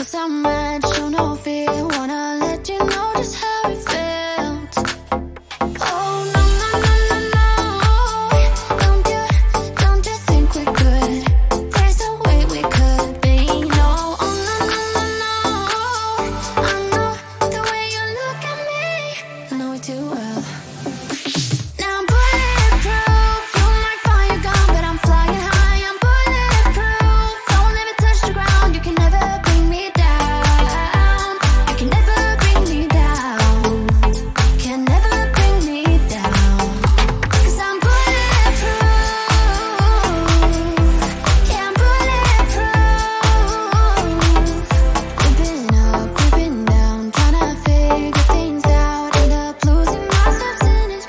'Cause I'm mad, show no fear. Wanna let you know just how it felt. Oh no, no, no, no, no. Don't you think we're good? There's a way we could be. No, oh no, no, no, no. I know the way you look at me, I know it too well. Now I'm bulletproof. You might find your gun, but I'm flying high. I'm bulletproof. Don't ever touch the ground. You can never bring me down. You can never bring me down. Can never bring me down. 'Cause I'm bulletproof. Yeah, I'm bulletproof. We've been up, we've been down, trying to figure things out. End up losing myself in it.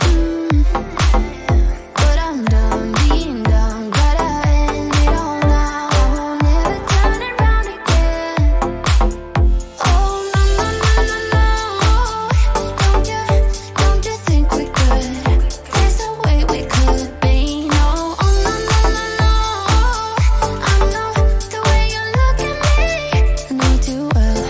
But I'm done being dumb. Gotta end it all now. I won't ever turn it round again. Oh no, no, no, no, no. Don't you think we could? There's a way we could be. No, oh no, no, no, no. I know the way you look at me, I know it too well.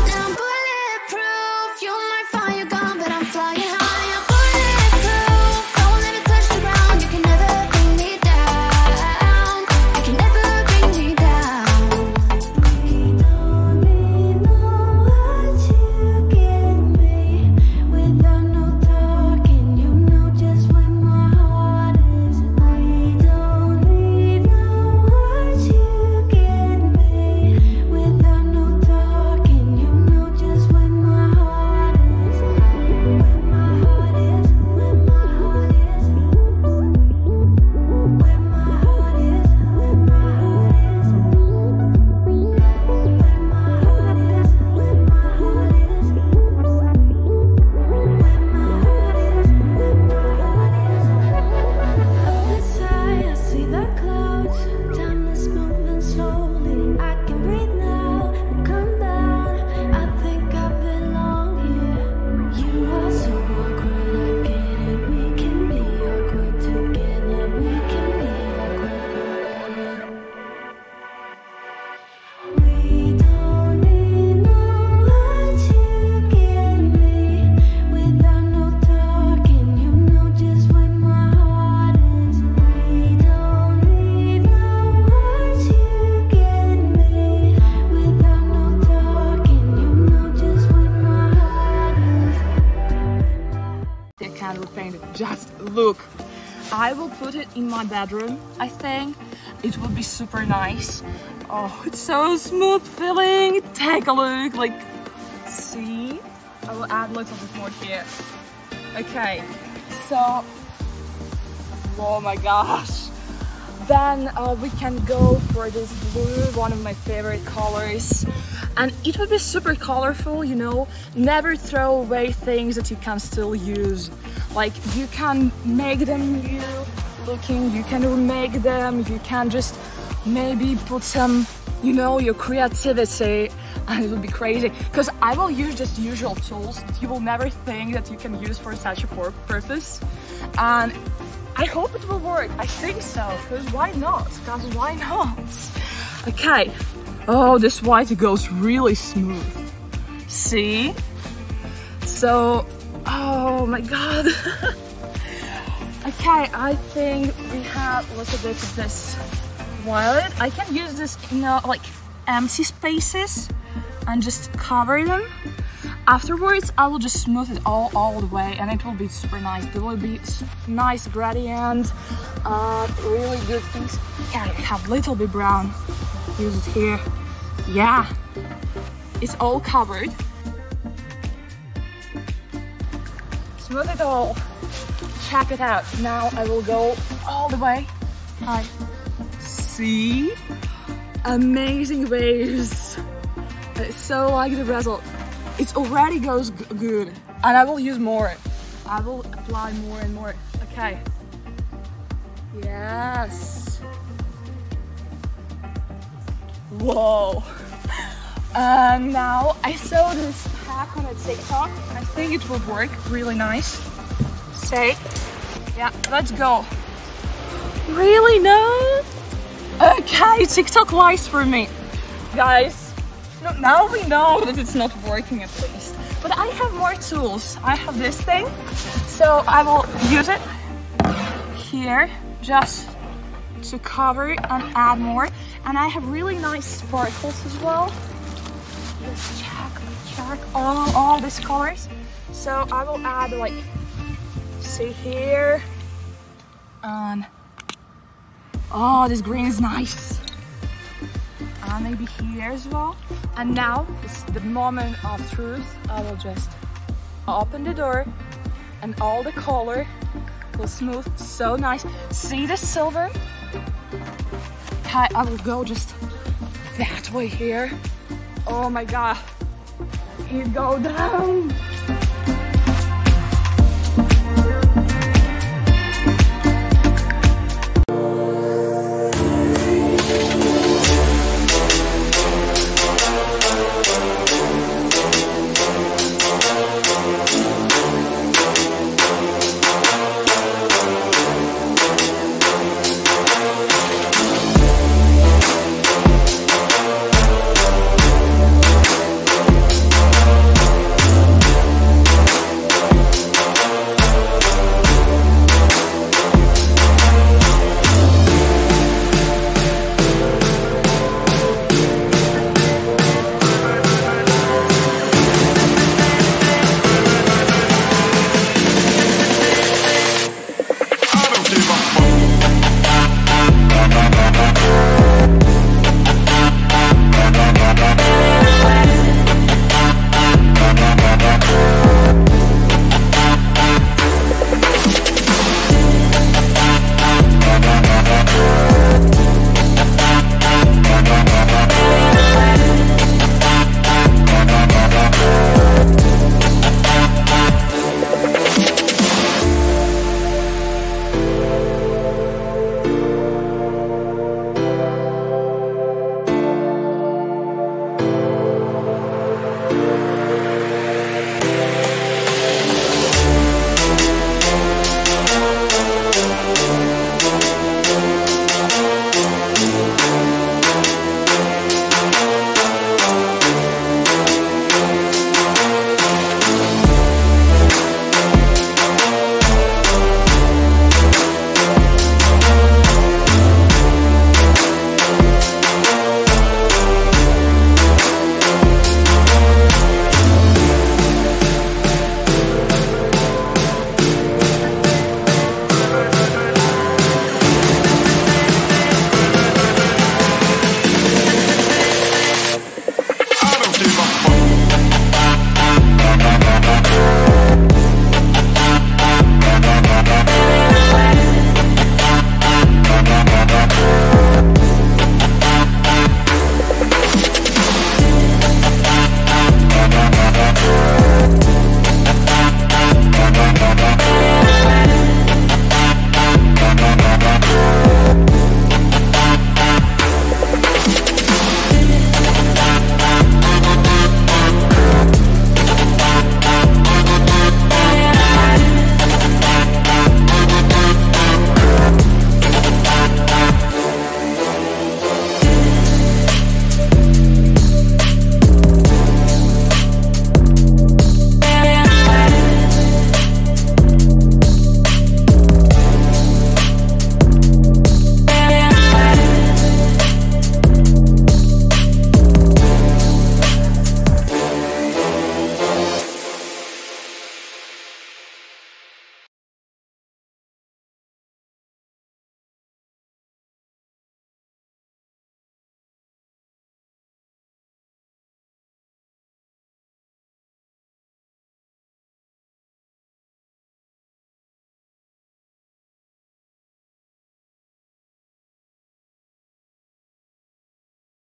Now I'm bulletproof. You might find your gun, but I'm flying high. I'm bulletproof. Don't ever touch the ground. You can never bring me down. You can never bring me down. You don't need no words, you get me. Without no talking, you know just where my heart is. We don't need no words, you get me. Without no talking, you know just where my heart is. Where my heart is, where my heart is. Where my heart is, where my heart is. Where my heart is, where my heart is. Where my heart is, where my heart is. Up inside, I see the clouds. Time is moving slowly. I can breathe now and come down. I think I belong here. You are so awkward, I get it. We can be awkward together. We can be awkward forever. We don't need no words, you get me. Without no talking, you know just where my heart is. We don't need no words, you get me. Without no talking, you know just where my heart is. The candle painted. Just look. I will put it in my bedroom. I think it will be super nice. Oh, it's so smooth feeling. Take a look. Like, see? I will add a little bit more here. Okay, so, oh my gosh. Then we can go for this blue, one of my favorite colors. And it will be super colorful, you know. Never throw away things that you can still use. Like, you can make them new looking, you can remake them, you can just maybe put some, you know, your creativity, and it will be crazy. Because I will use just usual tools that you will never think that you can use for such a purpose. And I hope it will work. I think so, because why not? Because why not? Okay. Oh, this white goes really smooth. See? So, oh my god. Okay, I think we have a little bit of this violet. I can use this in like empty spaces and just cover them. Afterwards, I will just smooth it all the way, and it will be super nice. There will be nice gradient, really good things. Yeah, I have a little bit brown. Use it here. Yeah, it's all covered. Smooth it all. Check it out. Now I will go all the way. Hi. See? Amazing waves. I so like the result. It already goes good, and I will use more. I will apply more and more. Okay. Yes. Whoa. Now I saw this hack on a TikTok. I think it will work really nice. Say, yeah, let's go. Really? No? Okay, TikTok lies for me. Guys, No, now we know that it's not working at least. But I have more tools. I have this thing, so I will use it here just to cover it and add more. And I have really nice sparkles as well. Let's check all these colors. So I will add, like, see here, and oh, this green is nice. And maybe here as well. And now it's the moment of truth. I will just open the door and all the color will smooth so nice. See the silver? I will go just that way here. Oh my god, it go down.